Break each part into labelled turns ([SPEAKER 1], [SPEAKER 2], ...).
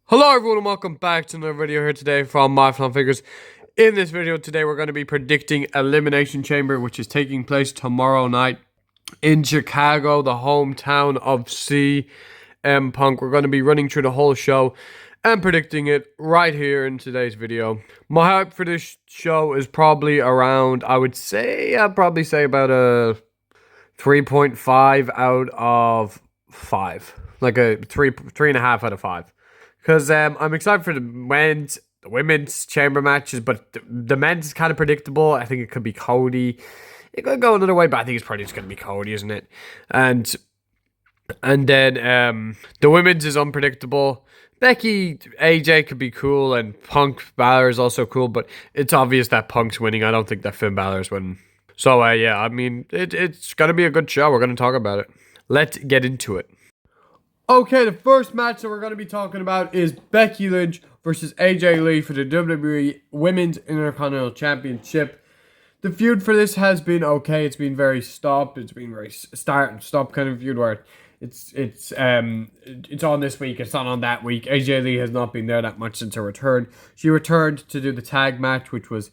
[SPEAKER 1] Hello everyone and welcome back to another video here today from My Flan Figures. In this video today we're going to be predicting Elimination Chamber, which is taking place tomorrow night in Chicago, the hometown of CM Punk. We're going to be running through the whole show and predicting it right here in today's video. My hype for this show is probably around, I'd probably say about a 3.5 out of 5. Like a 3.5 out of 5. Because I'm excited for the women's chamber matches, but the men's is kind of predictable. I think it could be Cody. It could go another way, but I think it's probably just going to be Cody, isn't it? And then the women's is unpredictable. Becky, AJ could be cool, and Punk Balor is also cool, but it's obvious that Punk's winning. I don't think that Finn Balor's winning. So, yeah, I mean, it's going to be a good show. We're going to talk about it. Let's get into it. Okay, the first match that we're going to be talking about is Becky Lynch versus AJ Lee for the WWE Women's Intercontinental Championship. The feud for this has been okay. It's been very stop. It's been very start and stop kind of feud where it's on this week. It's not on that week. AJ Lee has not been there that much since her return. She returned to do the tag match, which was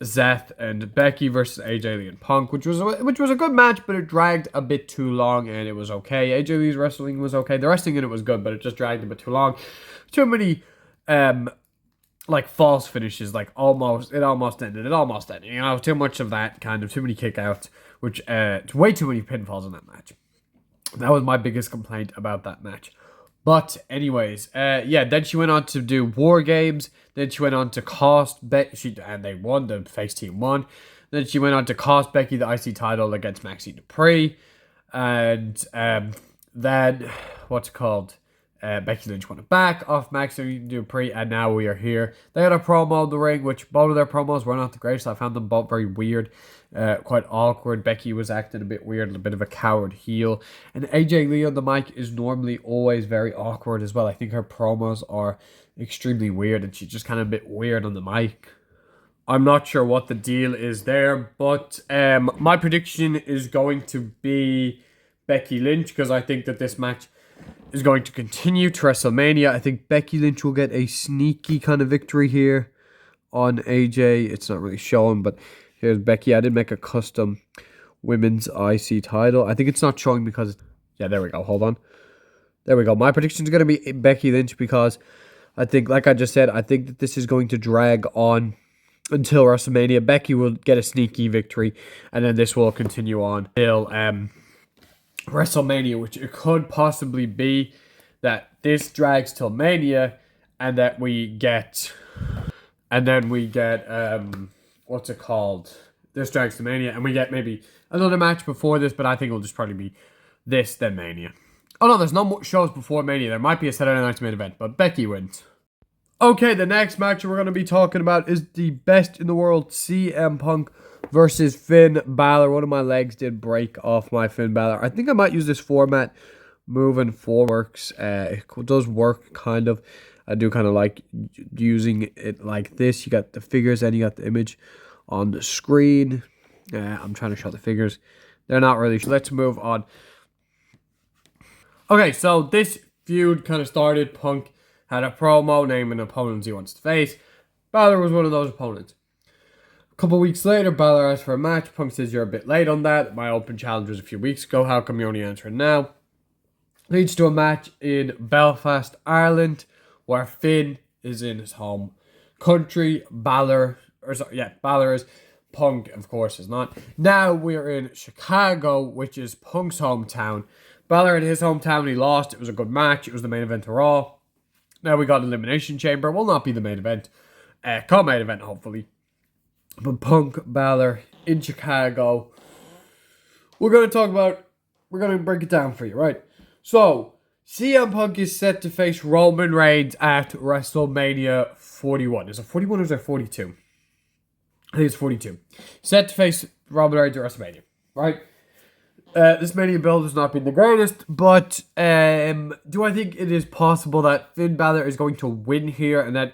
[SPEAKER 1] Seth and Becky versus AJ Lee and Punk, which was a good match, but it dragged a bit too long, and it was okay. AJ Lee's wrestling was okay. The wrestling in it was good, but it just dragged a bit too long. Too many like false finishes, like almost ended. You know, too much of that kind of, too many kickouts, which way too many pinfalls in that match. That was my biggest complaint about that match. But anyways, yeah, then she went on to do War Games. Then she went on to cost Becky, and they won. The face team won. Then she went on to cost Becky the IC title against Maxine Dupree. And then, what's it called? Becky Lynch won it back off Maxine Dupree, and now we are here. They had a promo in the ring, which both of their promos were not the greatest. I found them both very weird, quite awkward. Becky was acting a bit weird, a bit of a coward heel. And AJ Lee on the mic is normally always very awkward as well. I think her promos are extremely weird, and she's just kind of a bit weird on the mic. I'm not sure what the deal is there, but my prediction is going to be Becky Lynch, because I think that this match is going to continue to WrestleMania. I think Becky Lynch will get a sneaky kind of victory here on AJ. It's not really showing, but here's Becky. I did make a custom women's IC title. I think it's not showing because... Yeah, there we go. Hold on. There we go. My prediction is going to be Becky Lynch because I think, like I just said, I think that this is going to drag on until WrestleMania. Becky will get a sneaky victory, and then this will continue on till WrestleMania, which it could possibly be that this drags till Mania, and that we get, what's it called? This drags to Mania, and we get maybe another match before this, but I think it'll just probably be this, then Mania. Oh no, there's no more shows before Mania. There might be a Saturday Night's main event, but Becky wins. Okay, the next match we're going to be talking about is the best in the world, CM Punk versus Finn Balor. One of my legs did break off my Finn Balor. I think I might use this format moving forward. It does work, kind of. I do kind of like using it like this. You got the figures and you got the image on the screen. I'm trying to show the figures. They're not really... Let's move on. Okay, so this feud kind of started. Punk had a promo naming opponents he wants to face. Balor was one of those opponents. A couple weeks later, Balor asked for a match. Punk says, "You're a bit late on that. My open challenge was a few weeks ago. How come you're only answering now?" Leads to a match in Belfast, Ireland, where Finn is in his home country. Balor is. Punk, of course, is not. Now we're in Chicago, which is Punk's hometown. Balor in his hometown, he lost. It was a good match. It was the main event of Raw. Now we got Elimination Chamber. Will not be the main event. Co-main event, hopefully. But Punk, Balor in Chicago. We're going to break it down for you, right? So, CM Punk is set to face Roman Reigns at WrestleMania 41. Is it 41 or is it 42? I think it's 42. Set to face Roman Reigns at WrestleMania, right? This Mania build has not been the greatest, but do I think it is possible that Finn Balor is going to win here, and then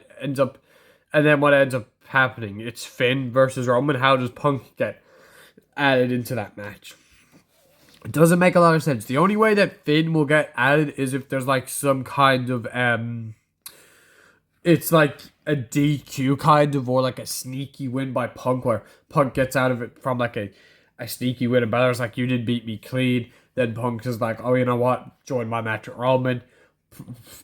[SPEAKER 1] what ends up happening? It's Finn versus Roman. How does Punk get added into that match? It doesn't make a lot of sense. The only way that Finn will get added is if there's like some kind of it's like a DQ kind of, or like a sneaky win by Punk, where Punk gets out of it from like a sneaky win and Balor's like, you didn't beat me clean. Then Punk is like, oh, you know what? Join my match with Roman.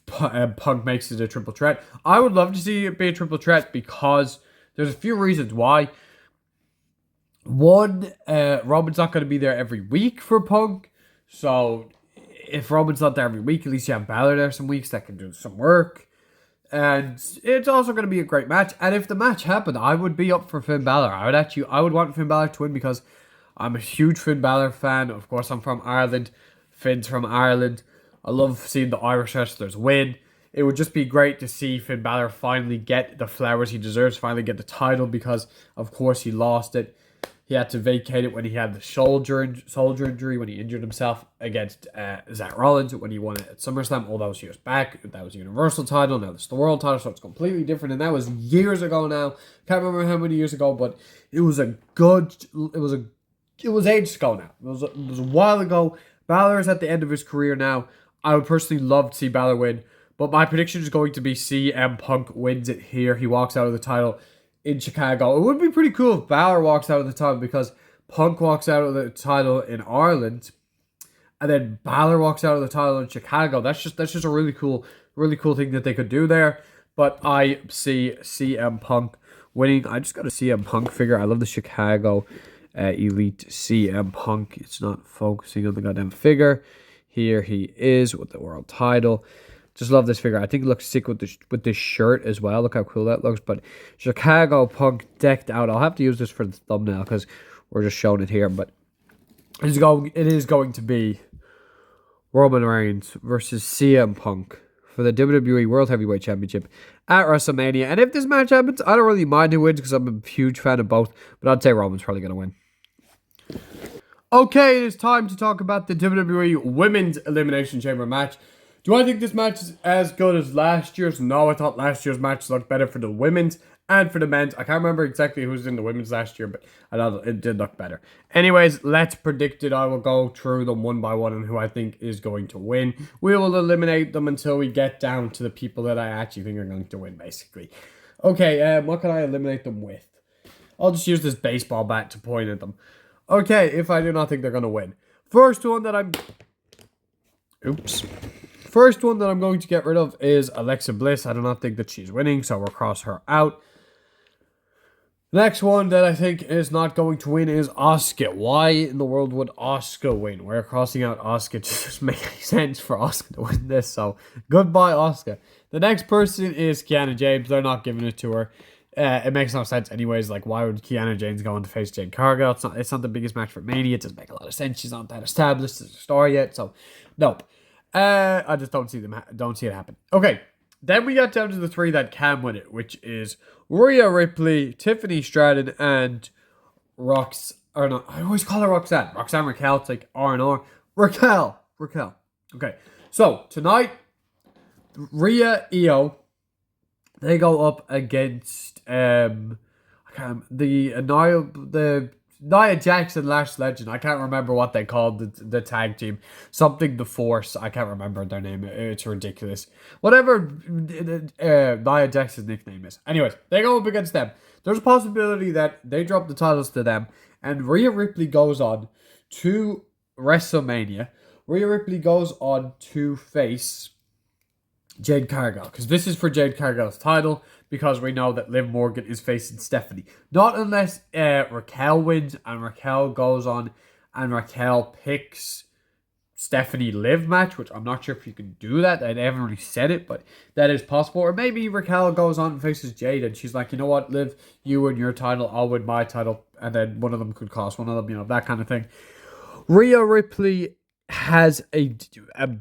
[SPEAKER 1] Punk makes it a triple threat. I would love to see it be a triple threat because there's a few reasons why. One, Roman's not going to be there every week for Punk. So if Roman's not there every week, at least you have Balor there some weeks that can do some work. And it's also going to be a great match. And if the match happened, I would be up for Finn Balor. I would want Finn Balor to win because I'm a huge Finn Balor fan. Of course, I'm from Ireland. Finn's from Ireland. I love seeing the Irish wrestlers win. It would just be great to see Finn Balor finally get the flowers he deserves, finally get the title, because, of course, he lost it. He had to vacate it when he had the shoulder injury, when he injured himself against Zach Rollins, when he won it at SummerSlam. All that was years back. That was a Universal title. Now it's the World title, so it's completely different. And that was years ago now. Can't remember how many years ago, but it was ages ago now. It was a while ago. Balor is at the end of his career now. I would personally love to see Balor win, but my prediction is going to be CM Punk wins it here. He walks out of the title in Chicago. It would be pretty cool if Balor walks out of the title, because Punk walks out of the title in Ireland, and then Balor walks out of the title in Chicago. That's just a really cool thing that they could do there. But I see CM Punk winning. I just got a CM Punk figure. I love the Chicago Elite CM Punk. It's not focusing on the goddamn figure. Here he is with the world title. Just love this figure. I think it looks sick with this shirt as well. Look how cool that looks. But Chicago Punk decked out. I'll have to use this for the thumbnail because we're just showing it here. But it is going to be Roman Reigns versus CM Punk for the WWE World Heavyweight Championship at WrestleMania. And if this match happens, I don't really mind who wins because I'm a huge fan of both. But I'd say Roman's probably going to win. Okay, it is time to talk about the WWE Women's Elimination Chamber match. Do I think this match is as good as last year's? No, I thought last year's match looked better for the women's and for the men's. I can't remember exactly who was in the women's last year, but I thought it did look better. Anyways, let's predict it. I will go through them one by one and who I think is going to win. We will eliminate them until we get down to the people that I actually think are going to win, basically. Okay, what can I eliminate them with? I'll just use this baseball bat to point at them. Okay, if I do not think they're going to win. First one that I'm going to get rid of is Alexa Bliss. I do not think that she's winning, so we'll cross her out. Next one that I think is not going to win is Asuka. Why in the world would Asuka win? We're crossing out Asuka. It just doesn't make any sense for Asuka to win this, so goodbye Asuka. The next person is Kiana James. They're not giving it to her. It makes no sense anyways. Like, why would Kiana James go on to face Jade Cargill? It's not the biggest match for Mania. It doesn't make a lot of sense. She's not that established as a star yet, so nope. I just don't see it happen. Okay, then we got down to the three that can win it, which is Rhea Ripley, Tiffany Stratton, and I always call her Roxanne. Roxanne Raquel. It's like R&R. Raquel. Okay, so tonight, Rhea, Io, they go up against the Nia Jax and Lash Legend. I can't remember what they called the tag team. Something the Force. I can't remember their name. It's ridiculous. Whatever Nia Jax's nickname is. Anyways, they go up against them. There's a possibility that they drop the titles to them, and Rhea Ripley goes on to WrestleMania. Rhea Ripley goes on to face Jade Cargill, because this is for Jade Cargill's title, because we know that Liv Morgan is facing Stephanie. Not unless Raquel wins and Raquel goes on and Raquel picks Stephanie Liv match, which I'm not sure if you can do that. They haven't really said it, but that is possible. Or maybe Raquel goes on and faces Jade and she's like, you know what, Liv, you win your title, I'll win my title, and then one of them could cost one of them, that kind of thing. Rhea Ripley has a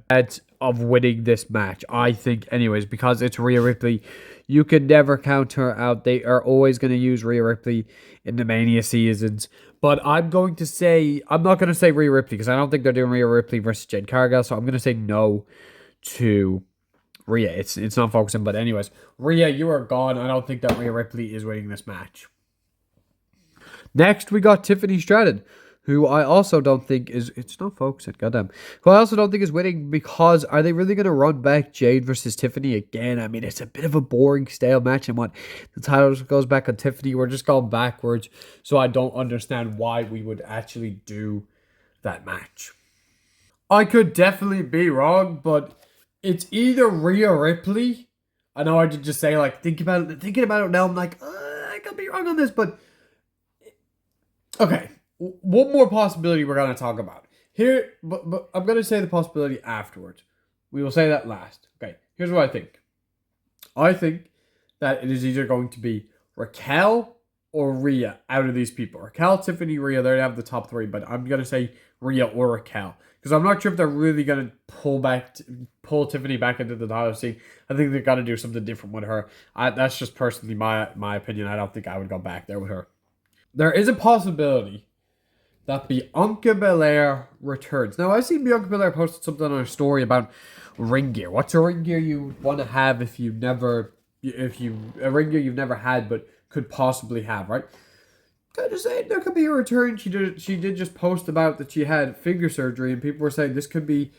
[SPEAKER 1] bet of winning this match, I think, anyways, because it's Rhea Ripley. You can never count her out. They are always going to use Rhea Ripley in the Mania seasons. But I'm not going to say Rhea Ripley, because I don't think they're doing Rhea Ripley versus Jade Cargill, so I'm going to say no to Rhea. It's not focusing, but anyways, Rhea, you are gone. I don't think that Rhea Ripley is winning this match. Next, we got Tiffany Stratton, who I also don't think is, it's not focusing, goddamn, who I also don't think is winning, because are they really going to run back Jade versus Tiffany again? I mean, it's a bit of a boring, stale match, and what the title goes back on Tiffany. We're just going backwards, so I don't understand why we would actually do that match. I could definitely be wrong, but it's either Rhea Ripley. I know I did just say, like, thinking about it now, I'm like, I could be wrong on this, but okay. One more possibility we're going to talk about here, but I'm going to say the possibility afterwards. We will say that last. Okay, here's what I think. I think that it is either going to be Raquel or Rhea out of these people. Raquel, Tiffany, Rhea, they have the top three, but I'm going to say Rhea or Raquel, because I'm not sure if they're really going to pull Tiffany back into the title scene. I think they've got to do something different with her. That's just personally my opinion. I don't think I would go back there with her. There is a possibility that Bianca Belair returns. Now, I've seen Bianca Belair posted something on her story about ring gear. What's a ring gear you want to have a ring gear you've never had but could possibly have, right? Kind of saying there could be a return. She did just post about that she had finger surgery, and people were saying this could be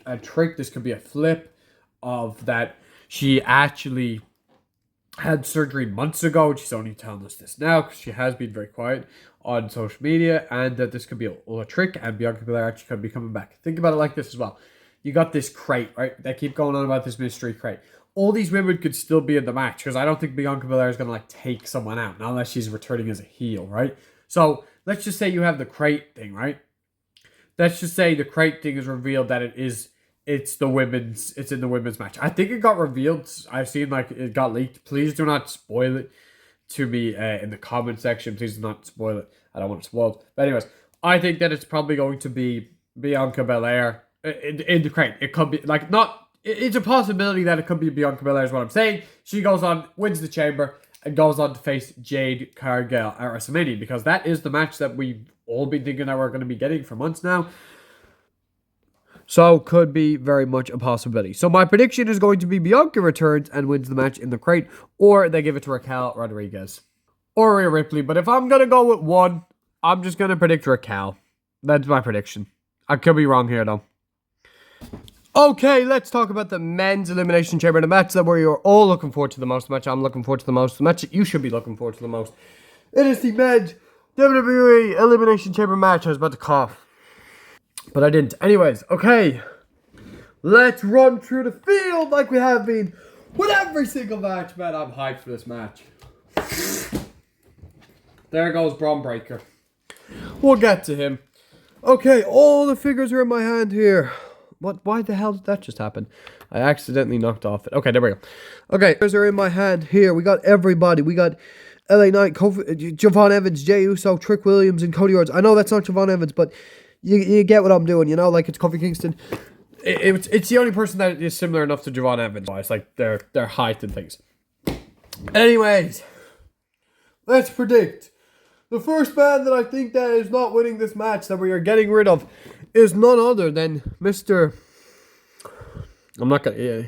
[SPEAKER 1] a trick. This could be a flip of that she actually had surgery months ago, and she's only telling us this now because she has been very quiet on social media, and that this could be a trick, and Bianca Belair actually could be coming back. Think about it like this as well. You got this crate, right? They keep going on about this mystery crate. All these women could still be in the match, because I don't think Bianca Belair is going to like take someone out, not unless she's returning as a heel, right? So let's just say you have the crate thing, right? Let's just say the crate thing is revealed that it's in the women's match. I think it got revealed. I've seen like it got leaked. Please do not spoil it to me in the comment section. Please do not spoil it. I don't want it spoiled. But anyways, I think that it's probably going to be Bianca Belair in the crate. It could be like not. It's a possibility that it could be Bianca Belair is what I'm saying. She goes on, wins the chamber, and goes on to face Jade Cargill at WrestleMania, because that is the match that we've all been thinking that we're going to be getting for months now. So, could be very much a possibility. So, my prediction is going to be Bianca returns and wins the match in the crate, or they give it to Raquel Rodriguez or Rhea Ripley. But if I'm going to go with one, I'm just going to predict Raquel. That's my prediction. I could be wrong here, though. Okay, let's talk about the men's Elimination Chamber, the match that we're all looking forward to the most. The match I'm looking forward to the most. The match that you should be looking forward to the most. It is the men's WWE Elimination Chamber match. I was about to cough, but I didn't. Anyways, okay. Let's run through the field like we have been with every single match. Man, I'm hyped for this match. There goes Braun Breaker. We'll get to him. Okay, all the figures are in my hand here. What? Why the hell did that just happen? I accidentally knocked off it. Okay, there we go. Okay, figures are in my hand here. We got everybody. We got LA Knight, Javon Evans, Jey Uso, Trick Williams, and Cody Rhodes. I know that's not Javon Evans, but you get what I'm doing, you know? Like, it's Kofi Kingston. It's the only person that is similar enough to Javon Evans. It's like their height and things. Anyways, let's predict. The first man that I think that is not winning this match that we are getting rid of is none other than Mr. I'm not gonna. Yeah.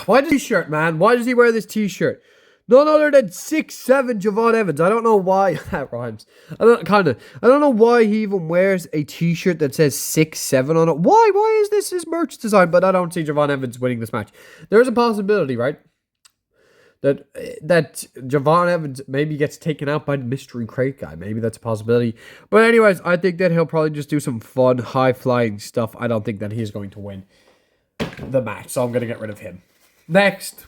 [SPEAKER 1] Why does t-shirt, man? Why does he wear this t-shirt? None other than 6'7" Javon Evans. I don't know why that rhymes. I don't know why he even wears a t-shirt that says 6'7" on it. Why? Why is this his merch design? But I don't see Javon Evans winning this match. There is a possibility, right? That Javon Evans maybe gets taken out by the mystery crate guy. Maybe that's a possibility. But anyways, I think that he'll probably just do some fun, high-flying stuff. I don't think that he's going to win the match, so I'm going to get rid of him. Next.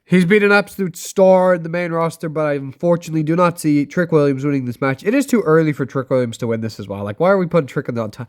[SPEAKER 1] He's been an absolute star in the main roster, but I unfortunately do not see Trick Williams winning this match. It is too early for Trick Williams to win this as well. Like, why are we putting Trick on the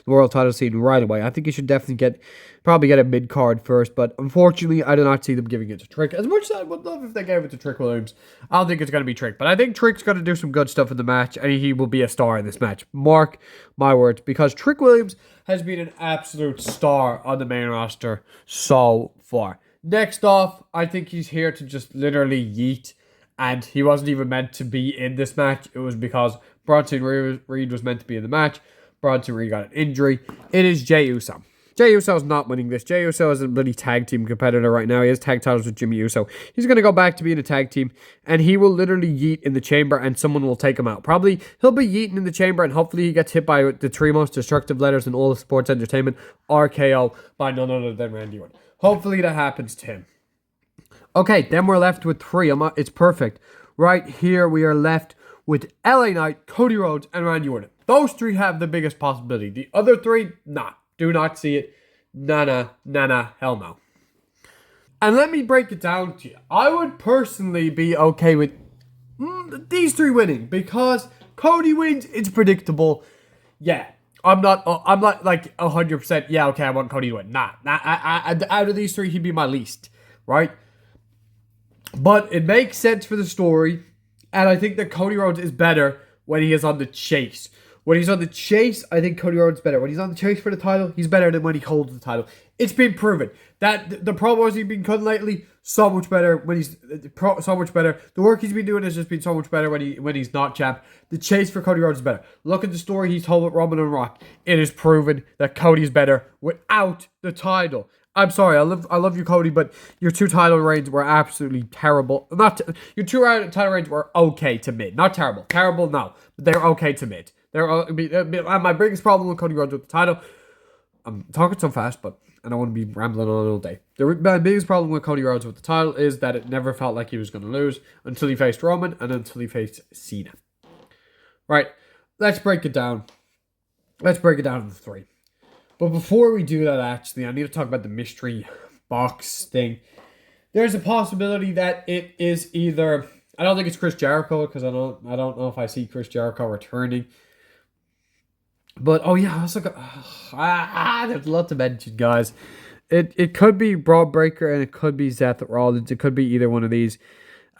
[SPEAKER 1] world title scene right away? I think he should definitely probably get a mid-card first, but unfortunately, I do not see them giving it to Trick. As much as I would love if they gave it to Trick Williams, I don't think it's going to be Trick. But I think Trick's going to do some good stuff in the match, and he will be a star in this match. Mark my words, because Trick Williams has been an absolute star on the main roster so far. Next off, I think he's here to just literally yeet, and he wasn't even meant to be in this match. It was because Bronson Reed was meant to be in the match. Bronson Reed got an injury. It is Jey Uso. Jey Uso's not winning this. Jey Uso is a bloody tag team competitor right now. He has tag titles with Jimmy Uso. He's going to go back to being a tag team, and he will literally yeet in the chamber, and someone will take him out. Probably he'll be yeeting in the chamber, and hopefully he gets hit by the three most destructive letters in all of sports entertainment, RKO, by none other than Randy Orton. Hopefully that happens to him. Okay, then we're left with three. It's perfect. Right here, we are left with LA Knight, Cody Rhodes, and Randy Orton. Those three have the biggest possibility. The other three, nah. Do not see it. Nah, hell no. And let me break it down to you. I would personally be okay with these three winning because Cody wins. It's predictable. Yeah, I'm not like 100%. Yeah, okay, I want Cody to win. Nah. Out of these three, he'd be my least, right? But it makes sense for the story, and I think that Cody Rhodes is better when he is on the chase. When he's on the chase, I think Cody Rhodes is better. When he's on the chase for the title, he's better than when he holds the title. It's been proven that the promos he's been cutting lately, so much better when he's so much better. The work he's been doing has just been so much better when he's not champ. The chase for Cody Rhodes is better. Look at the story he's told with Roman and Rock. It is proven that Cody is better without the title. I'm sorry, I love you, Cody, but your two title reigns were absolutely terrible. Your two title reigns were okay to mid, not terrible. Terrible, no, but they're okay to mid. My biggest problem with Cody Rhodes with the title, I'm talking so fast, but I don't want to be rambling on all day. My biggest problem with Cody Rhodes with the title is that it never felt like he was going to lose until he faced Roman and until he faced Cena. Right, let's break it down. Let's break it down into three. But before we do that, actually, I need to talk about the mystery box thing. There's a possibility that it is either... I don't think it's Chris Jericho because I don't know if I see Chris Jericho returning. But, oh yeah, I also got... there's a lot to mention, guys. It could be Braun Breaker and it could be Seth Rollins. It could be either one of these.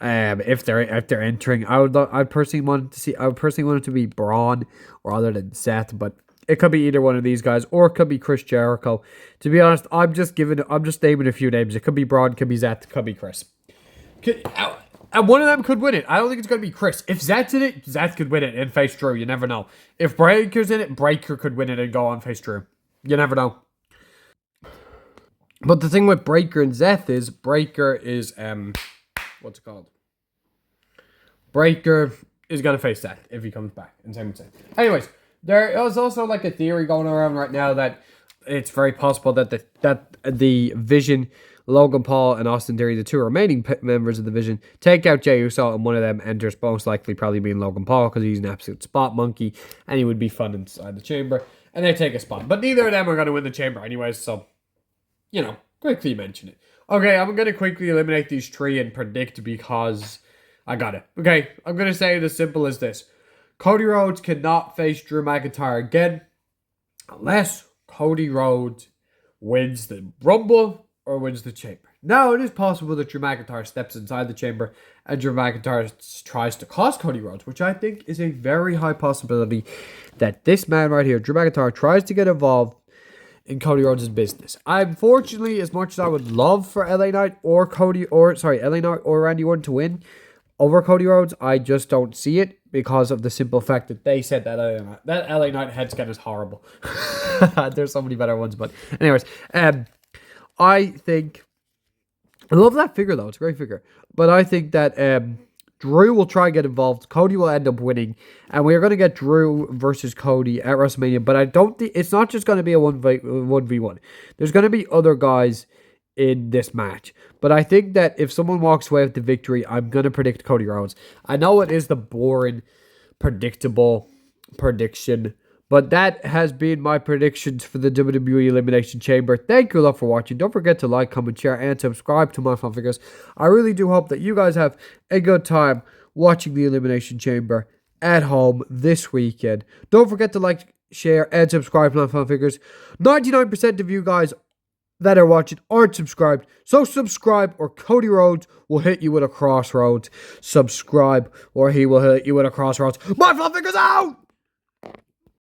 [SPEAKER 1] If they're entering, I would personally want it to be Braun rather than Seth, but it could be either one of these guys, or it could be Chris Jericho. To be honest, I'm just naming a few names. It could be Braun, could be Seth, it could be Chris. And one of them could win it. I don't think it's going to be Chris. If Seth's in it, Seth could win it and face Drew. You never know. If Breaker's in it, Breaker could win it and go on face Drew. You never know. But the thing with Breaker and Seth is Breaker is what's it called? Breaker is going to face Seth if he comes back. And same with Seth. Anyways, there is also like a theory going around right now that it's very possible that the Vision, Logan Paul and Austin Theory, the two remaining members of the Vision, take out Jey Uso, and one of them enters, most likely probably being Logan Paul because he's an absolute spot monkey and he would be fun inside the chamber, and they take a spot. But neither of them are going to win the chamber anyways, so, quickly mention it. Okay, I'm going to quickly eliminate these three and predict because I got it. Okay, I'm going to say it as simple as this. Cody Rhodes cannot face Drew McIntyre again unless Cody Rhodes wins the Rumble or wins the chamber. Now, it is possible that Drew McIntyre steps inside the chamber and Drew McIntyre tries to cost Cody Rhodes, which I think is a very high possibility that this man right here, Drew McIntyre, tries to get involved in Cody Rhodes' business. Unfortunately, as much as I would love for LA Knight or Randy Orton to win over Cody Rhodes, I just don't see it because of the simple fact that they said that LA Knight head scan is horrible. There's so many better ones, but anyways, I think I love that figure though. It's a great figure, but I think that Drew will try and get involved. Cody will end up winning, and we are going to get Drew versus Cody at WrestleMania. But I don't think it's not just going to be a 1v1. There's going to be other guys in this match. But I think that if someone walks away with the victory, I'm going to predict Cody Rhodes. I know it is the boring, predictable prediction, but that has been my predictions for the WWE Elimination Chamber. Thank you a lot for watching. Don't forget to like, comment, share, and subscribe to my Fun Figures. I really do hope that you guys have a good time watching the Elimination Chamber at home this weekend. Don't forget to like, share, and subscribe to my Fun Figures. 99% of you guys that are watching aren't subscribed, so subscribe or Cody Rhodes will hit you with a crossroads. Subscribe or he will hit you with a crossroads. My Fun Figures out!